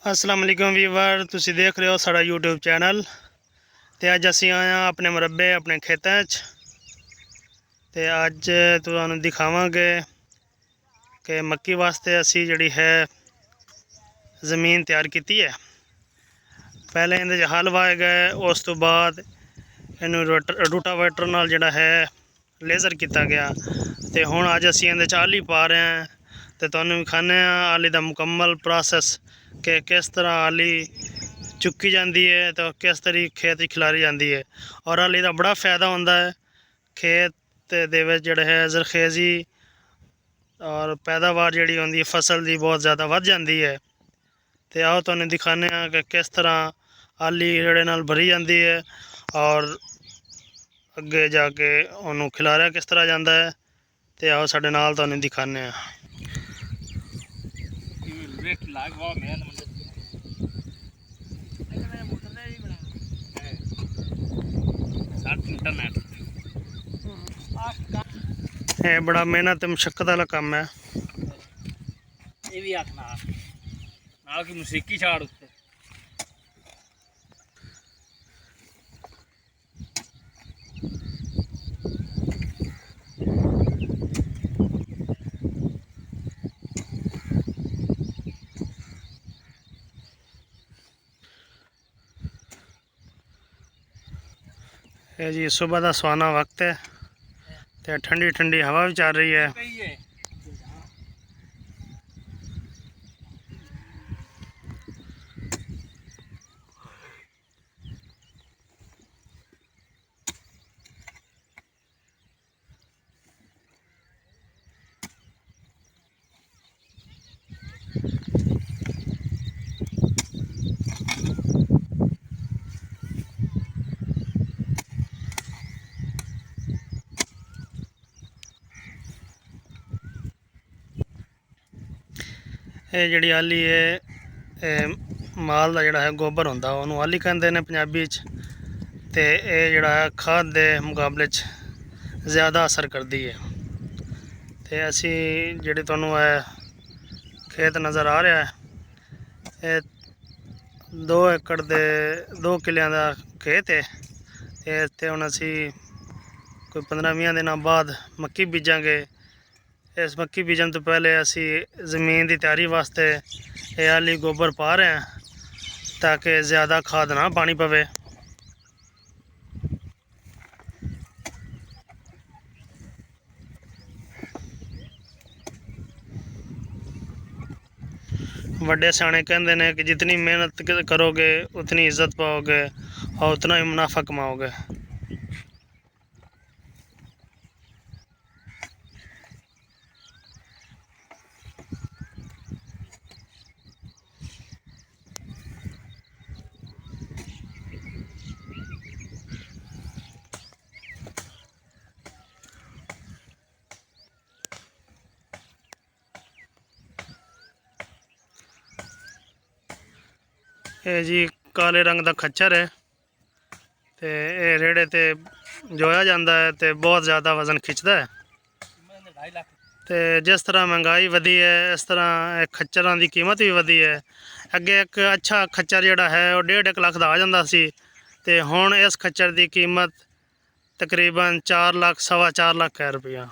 अस्सलाम वालेकुम व्यूवर, तुसी देख रहे हो साड़ा यूट्यूब चैनल। तो अज असी आए हैं अपने मुरब्बे अपने खेतों ते अज तुहानू दिखावांगे कि मक्की वास्ते असी जिहड़ी है ज़मीन तैयार की है। पहले इहदे च हल वाए गए, उस तो बाद इनू रूटावेटर नाल जिहड़ा है लेज़र किया गया। तो हुण अज असी इहदे च आली पा रहे हैं तो तुहानू विखाने आली दा मुकम्मल प्रोसैस कि किस तरह आली चुकी जाती है तो किस तरीके खेत खिलारी जाती है। और आली का बड़ा फ़ायदा होता है, खेत दे विच जिहड़ा है जरखेज़ी और पैदावार जिहड़ी होंदी है फसल की बहुत ज़्यादा वध जाती है। तो आओ तुहानू दिखाने कि किस तरह आली रेड़े नाल भरी जाती है और अगे जाके उन्होंने खिलारिया किस तरह जाता है। तो आओ साडे नाल तुहानू दिखाने। ये बड़ा मेहनत मुशक्कत वाला काम है। ये भी आखना नाल की मसीकी छाड़ उत्ते ये जी सुबह का सुहाना वक्त है तो ठंडी ठंडी हवा भी चल रही है। ये जिहड़ी आली है माल का जिहड़ा है गोबर होंदा उहनूं आली कहंदे ने पंजाबी च। ते ये जिहड़ा है खाद के मुकाबले च ज़्यादा असर करती है। तो असी जिहड़ी तुहानूं खेत नज़र आ रहा है, ये 2 एकड़ दे 2 किलियां दा खेत है। इत्थे हुण असी कोई 15-20 दिनों बाद मक्की बीजांगे। इस मक्की बीजन तो पहले असी ज़मीन की तैयारी वास्ते ये आली गोबर पा रहे हैं ताकि ज़्यादा खाद ना पानी पवे। वड्डे सियाणे कहते हैं कि जितनी मेहनत करोगे उतनी इज्जत पाओगे और उतना ही मुनाफा कमाओगे। ये जी काले रंग का खच्चर है तो ये रेड़े ते जोया जाता है तो बहुत ज़्यादा वज़न खिंचता है। तो जिस तरह महंगाई वधी है इस तरह खच्चर की कीमत भी वधी है। अगे एक अच्छा खच्चर जिहड़ा है वो 1.5 लाख का आ जाता सी ते हुण इस खच्चर की कीमत तकरीबन 4 लाख 4.25 लाख है रुपया।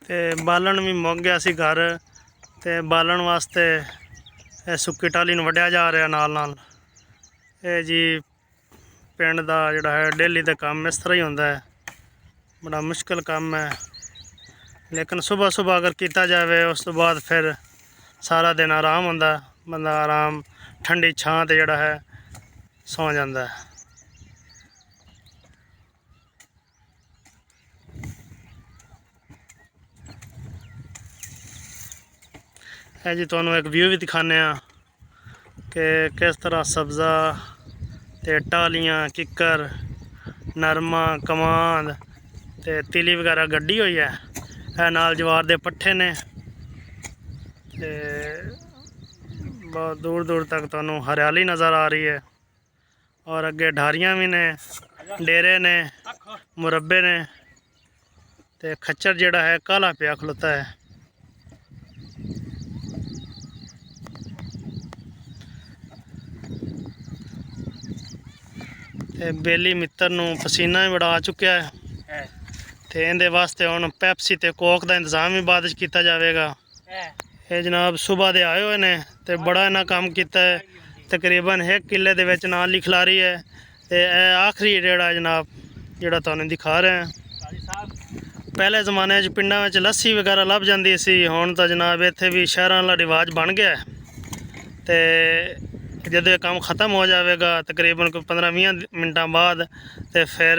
तो बालन भी मुक गया सी घर, तो बालन वास्ते सुक्की टाली नूं वड्ढिया जा रहा नाल नाल। ये जी पिंड दा जिहड़ा है डेली का काम इस तरह ही होंदा है, बड़ा मुश्किल काम है। लेकिन सुबह सुबह अगर किया जाए उस तो बाद फिर सारा दिन आराम होंदा, बंदा आराम ठंडी छां ते जिहड़ा है सौ जांदा है। है जी तुहानूं एक व्यू भी दिखाने कि किस तरह सब्ज़ा ਤੇ ਟਾਲੀਆਂ, ਕਿੱਕਰ, ਨਰਮਾ, ਕਮਾਂਦ ਤੇ ਤਿਲੀ ਵਗੈਰਾ ਗੱਡੀ ਹੋਈ ਹੈ। ਇਹ ਨਾਲ ਜਵਾਰ ਦੇ ਪੱਠੇ ਨੇ ਤੇ बहुत दूर दूर तक तुहानू हरियाली नज़र आ रही है। और अगे ढारियाँ भी ने, डेरे ने, मुरब्बे ने ते खच्चर जिहड़ा है काला पिया खलोता है। ते बेली मित्र नू पसीना भी बड़ा आ चुका है ते इहदे वास्ते हुण पैप्सी ते कोक का इंतज़ाम भी बाद च कीता जावेगा। ये जनाब सुबह दे आए हुए ने ते बड़ा इन्ना काम कीता है। तकरीबन 1 किले दे विच नाल लिखला रही है ते आखिरी जेहड़ा जनाब जेहड़ा तुहानू दिखा रहे हैं। पहले ज़माने च पिंडां विच लस्सी वगैरह लभ जांदी सी, हुण तां जनाब इत्थे भी शहरां वाला रिवाज बन गया है। ते जदों ये काम ख़त्म हो जाएगा तकरीबन कोई 15-20 मिनटां बाद ते फिर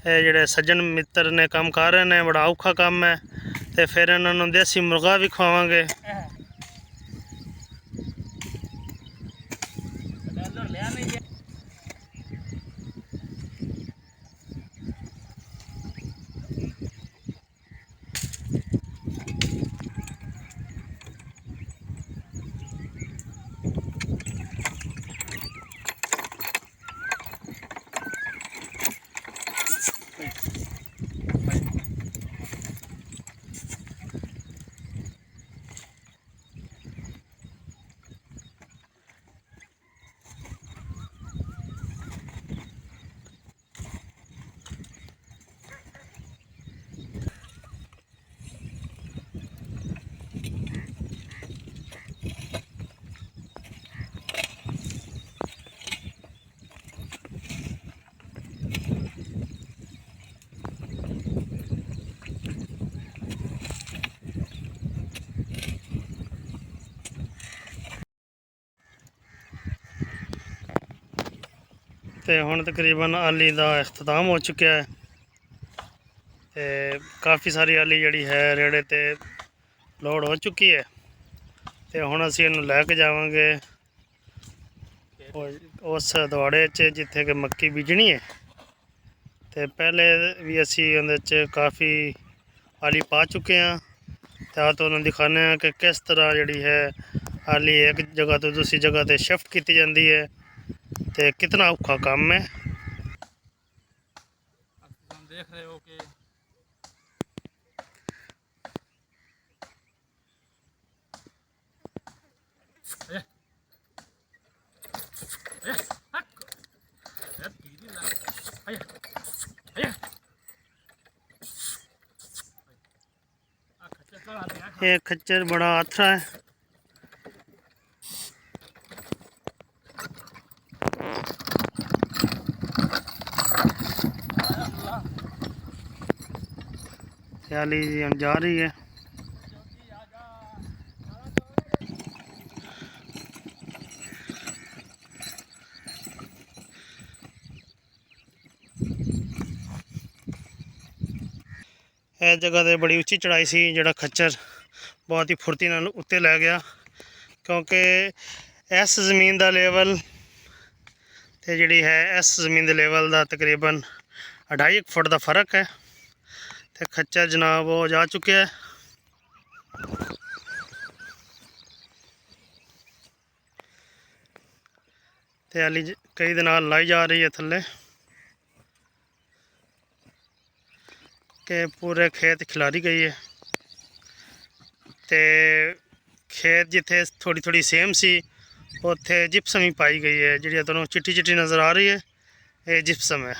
जेहड़े सज्जन मित्र ने काम कर रहे हैं, बड़ा औखा काम है। ते फिर इन्होंने देसी मुर्गा भी खवावांगे। तो हुण तकरीबन आली का अख्ताम हो चुका है। तो काफ़ी सारी आली जी है रेड़े ते लोड हो चुकी है। तो हुण असीं इहनूं लैके जावांगे उस दवाड़े च जिथे कि मक्की बीजनी है। तो पहले भी असीं उहदे च काफ़ी आली पा चुके हैं। तो तुहानूं दिखाने कि किस तरह जिहड़ी है आली एक जगह तो दूसरी जगह ते शिफ्ट की जाती है। ते कितना औखा काम है। तुम देख रहे हो कि ये खच्चर बड़ा आथरा है। आली जी हम जा रही है। इस जगह ते बड़ी उच्ची चढ़ाई सी, जिहड़ा खच्चर बहुत ही फुर्ती नाल उत्ते लै गया, क्योंकि इस ज़मीन का लेवल ते जिहड़ी है इस ज़मीन के लेवल का तकरीबन 2.5 फुट का फ़र्क है। तो खच्चर जनाब वो जा चुके है। तो हाली कई दिन लाई जा रही है थल्ले के पूरे खेत खिलारी गई है। तो खेत जिथे थोड़ी थोड़ी सेम सी उत्थे जिप्सम ही पाई गई है। जी तुहानूं चिट्टी चिट्टी नज़र आ रही है, ये जिप्सम है।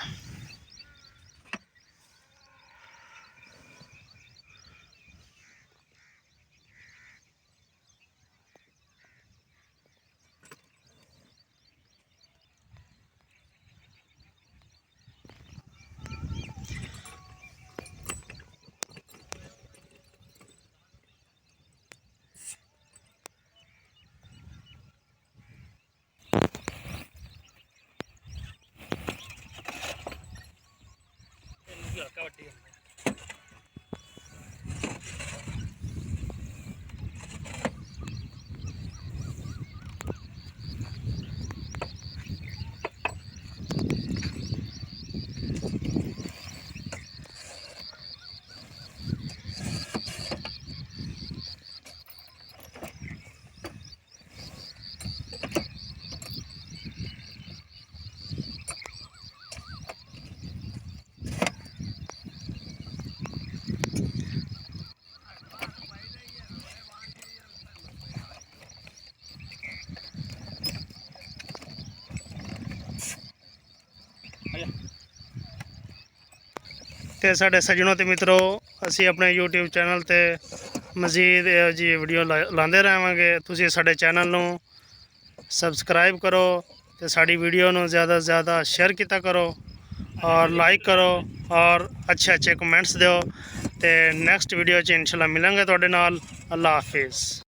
ਤੇ ਸਾਡੇ ਸੱਜਣੋ ਤੇ ਮਿੱਤਰੋ, ਅਸੀਂ ਆਪਣੇ YouTube ਚੈਨਲ ਤੇ ਮਜ਼ੀਦ ਇਹੋ ਜਿਹੀ ਵੀਡੀਓ ਲਾਉਂਦੇ ਰਹਾਂਗੇ। ਤੁਸੀਂ ਸਾਡੇ ਚੈਨਲ ਨੂੰ ਸਬਸਕ੍ਰਾਈਬ ਕਰੋ ਤੇ ਸਾਡੀ ਵੀਡੀਓ ਨੂੰ ज़्यादा से ज़्यादा शेयर किया करो और लाइक करो और अच्छे अच्छे कमेंट्स दो। तो नैक्सट वीडियो इंशाल्लाह मिलेंगे तुहाडे नाल। अल्लाह हाफिज़।